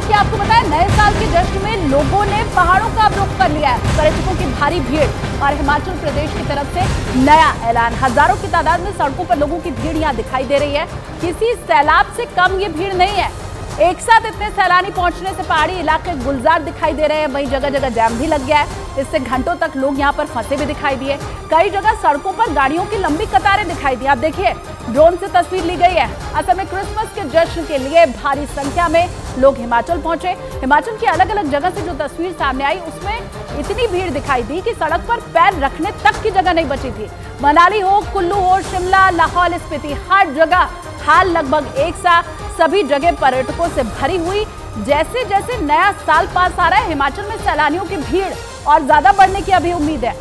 कि आपको बताएं, नए साल के जश्न में लोगों ने पहाड़ों का अब रुख कर लिया है। पर्यटकों की भारी भीड़ और हिमाचल प्रदेश की तरफ से नया ऐलान। हजारों की तादाद में सड़कों पर लोगों की भीड़ यहाँ दिखाई दे रही है। किसी सैलाब से कम ये भीड़ नहीं है। एक साथ इतने सैलानी पहुंचने से पहाड़ी इलाके गुलजार दिखाई दे रहे हैं। वहीं जगह जगह जैम भी लग गया है। इससे घंटों तक लोग यहां पर फंसे भी दिखाई दिए। कई जगह सड़कों पर गाड़ियों की लंबी कतारें दिखाई दी। आप देखिए, ड्रोन से तस्वीर ली गई है। असल में क्रिसमस के जश्न के लिए भारी संख्या में लोग हिमाचल पहुंचे। हिमाचल की अलग अलग जगह से जो तस्वीर सामने आई, उसमें इतनी भीड़ दिखाई दी कि सड़क पर पैर रखने तक की जगह नहीं बची थी। मनाली हो, कुल्लू हो, शिमला, लाहौल स्पीति, हर जगह हाल लगभग एक सा। सभी जगह पर्यटकों से भरी हुई। जैसे जैसे नया साल पास आ रहा है, हिमाचल में सैलानियों की भीड़ और ज्यादा बढ़ने की अभी उम्मीद है।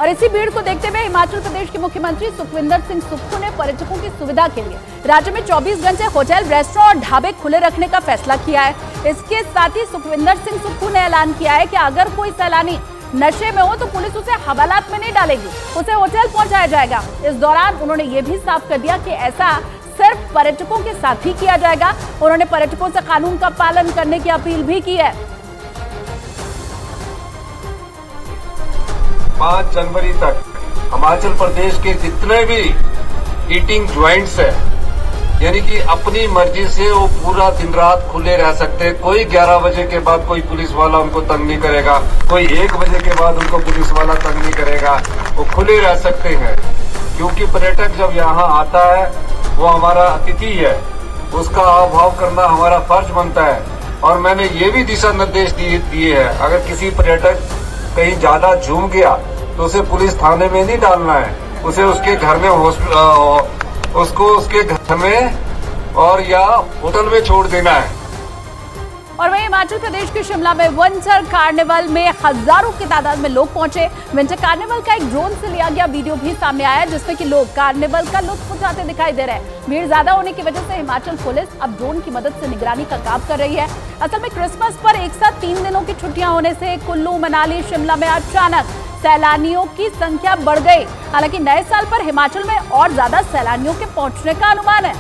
और इसी भीड़ को देखते हुए हिमाचल प्रदेश के मुख्यमंत्री सुखविंदर सिंह सुक्खू ने पर्यटकों की सुविधा के लिए राज्य में 24 घंटे होटल, रेस्टोरेंट और ढाबे खुले रखने का फैसला किया है। इसके साथ ही सुखविंदर सिंह सुक्खू ने ऐलान किया है कि अगर कोई सैलानी नशे में हो तो पुलिस उसे हवालात में नहीं डालेगी, उसे होटल पहुंचाया जाएगा। इस दौरान उन्होंने ये भी साफ कर दिया कि ऐसा सिर्फ पर्यटकों के साथ ही किया जाएगा। उन्होंने पर्यटकों से कानून का पालन करने की अपील भी की है। 5 जनवरी तक हिमाचल प्रदेश के जितने भी ईटिंग ज्वाइंट्स है, यानी कि अपनी मर्जी से वो पूरा दिन रात खुले रह सकते हैं। कोई 11 बजे के बाद कोई पुलिस वाला उनको तंग नहीं करेगा, कोई 1 बजे के बाद उनको पुलिस वाला तंग नहीं करेगा। वो खुले रह सकते हैं, क्योंकि पर्यटक जब यहाँ आता है वो हमारा अतिथि है, उसका अभाव करना हमारा फर्ज बनता है। और मैंने ये भी दिशा निर्देश दिए हैं, अगर किसी पर्यटक कहीं ज्यादा झूम गया तो उसे पुलिस थाने में नहीं डालना है, उसे उसके घर में उसको उसके घर में और या होटल में छोड़ देना है। और वहीं हिमाचल प्रदेश के शिमला में विंटर कार्निवल में हजारों की तादाद में लोग पहुंचे। विंटर कार्निवल का एक ड्रोन से लिया गया वीडियो भी सामने आया, जिसमें कि लोग कार्निवल का लुत्फ उठाते दिखाई दे रहे हैं। भीड़ ज्यादा होने की वजह से हिमाचल पुलिस अब ड्रोन की मदद से निगरानी का काम कर रही है। असल में क्रिसमस पर एक साथ 3 दिनों की छुट्टियां होने से कुल्लू, मनाली, शिमला में अचानक सैलानियों की संख्या बढ़ गई। हालांकि नए साल पर हिमाचल में और ज्यादा सैलानियों के पहुंचने का अनुमान है।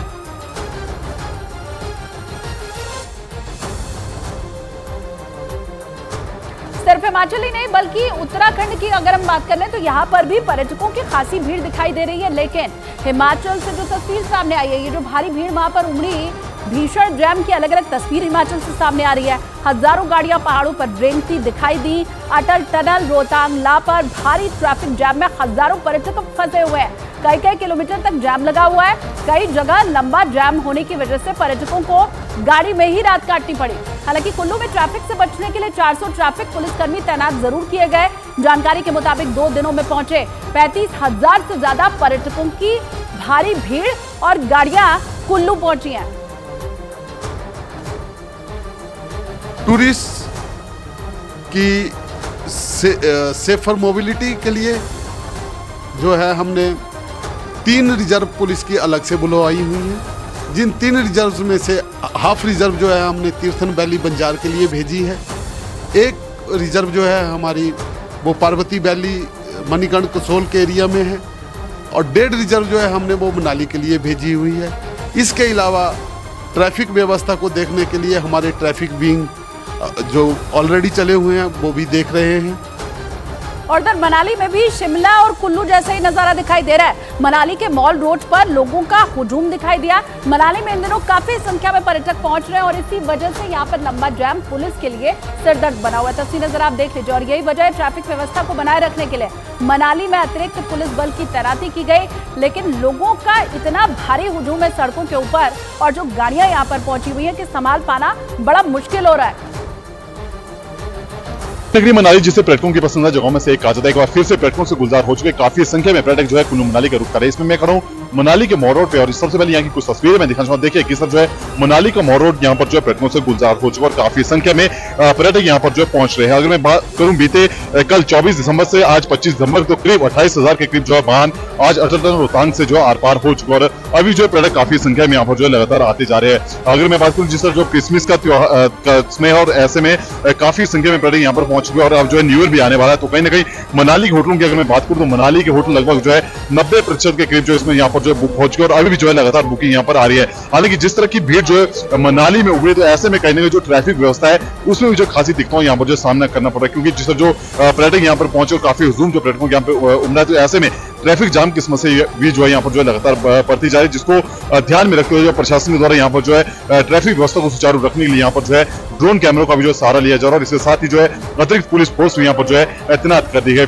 सिर्फ हिमाचल ही नहीं बल्कि उत्तराखंड की अगर हम बात कर लें तो यहाँ पर भी पर्यटकों की खासी भीड़ दिखाई दे रही है। लेकिन हिमाचल से जो तस्वीर सामने आई है, ये जो भारी भीड़ वहां पर उमड़ी, भीषण जैम की अलग अलग तस्वीर हिमाचल से सामने आ रही है। हजारों गाड़ियां पहाड़ों पर रेंगती दिखाई दी। अटल टनल, रोहतांग ला पर भारी ट्रैफिक जैम में हजारों पर्यटक फंसे हुए हैं। कई किलोमीटर तक जैम लगा हुआ है। कई जगह लंबा जैम होने की वजह से पर्यटकों को गाड़ी में ही रात काटनी पड़ी। हालांकि कुल्लू में ट्रैफिक से बचने के लिए 400 ट्रैफिक पुलिसकर्मी तैनात जरूर किए गए। जानकारी के मुताबिक 2 दिनों में पहुंचे 35,000 से ज्यादा पर्यटकों की भारी भीड़ और गाड़ियां कुल्लू पहुंची हैं। टूरिस्ट की सेफर मोबिलिटी के लिए जो है हमने 3 रिजर्व पुलिस की अलग से बुलवाई हुई है, जिन 3 रिजर्व में से हाफ रिजर्व जो है हमने तीर्थन वैली बंजार के लिए भेजी है। एक रिजर्व जो है हमारी वो पार्वती वैली मणिकर्ण कसोल के एरिया में है, और 1.5 रिजर्व जो है हमने वो मनाली के लिए भेजी हुई है। इसके अलावा ट्रैफिक व्यवस्था को देखने के लिए हमारे ट्रैफिक विंग जो ऑलरेडी चले हुए हैं वो भी देख रहे हैं। और उधर मनाली में भी शिमला और कुल्लू जैसा ही नजारा दिखाई दे रहा है। मनाली के मॉल रोड पर लोगों का हुजूम दिखाई दिया। मनाली में इन दिनों काफी संख्या में पर्यटक पहुंच रहे हैं और इसी वजह से यहाँ पर लंबा जैम पुलिस के लिए सिरदर्द बना हुआ है। तस्वीर नजर आप देख लीजिए। और यही वजह है ट्रैफिक व्यवस्था को बनाए रखने के लिए मनाली में अतिरिक्त पुलिस बल की तैनाती की गई। लेकिन लोगों का इतना भारी हुजूम है सड़कों के ऊपर और जो गाड़ियां यहाँ पर पहुंची हुई है कि संभाल पाना बड़ा मुश्किल हो रहा है। नगरी मनाली जिसे पर्यटकों की पसंदीदा जगहों में से एक कहा जाता है। एक बार फिर से पर्यटकों से गुलजार हो चुके काफी संख्या में पर्यटक जो है कुल्लू मनाली का रुख कर रहे हैं। इसमें मैं खड़ा हूँ मनाली के मॉल रोड पे और सबसे पहले यहाँ की कुछ तस्वीरें मैं दिखाना चाहूँगा। देखिए किस तरह जो है मनाली का मॉल रोड यहाँ पर जो है पर्यटकों से गुलजार हो चुका और काफी संख्या में पर्यटक यहाँ पर जो है पहुंच रहे हैं। अगर मैं बात करूँ बीते कल 24 दिसंबर से आज 25 दिसंबर तो करीब 28,000 के करीब जो है वाहन आज अटल टनल रोहतांग से जो है आर पार हो चुका और अभी जो है पर्यटक काफी संख्या में यहाँ पर जो है लगातार आते जा रहे हैं। अगर मैं बात करूँ जिस तरह जो क्रिसमस का त्योहार स्नेह और ऐसे में काफी संख्या में पर्यटक यहाँ पर पहुंच चुके और अब जो है न्यू ईयर भी आने वाला है, तो कहीं ना कहीं मनाली के होटलों की अगर मैं बात करूँ तो मनाली के होटल लगभग जो है 90% के करीब जो इसमें यहाँ पर जो है बुक हो चुकी है और अभी भी जो है लगातार बुकिंग यहाँ पर आ रही है। हालांकि जिस तरह की भीड़ जो है मनाली में उभरी, तो ऐसे में कहीं ना कहीं जो ट्रैफिक व्यवस्था है उसमें भी जो खासी दिक्कतों यहाँ पर जो सामना करना पड़ रहा है, क्योंकि जिस जो पर्यटक यहाँ पर पहुंचे और काफी हुजूम जो पर्यटकों यहाँ पे उमड़ा है, तो ऐसे में ट्रैफिक जाम की समस्या भी जो है यहाँ पर जो है लगातार बढ़ती जा रही है, जिसको ध्यान में रखते हुए जो प्रशासन के द्वारा यहाँ पर जो है ट्रैफिक व्यवस्था को सुचारू रखने के लिए यहाँ पर जो है ड्रोन कैमरों का भी जो सहारा लिया जा रहा है और इसके साथ ही जो है अतिरिक्त पुलिस फोर्स भी यहाँ पर जो है तैनात कर दी है।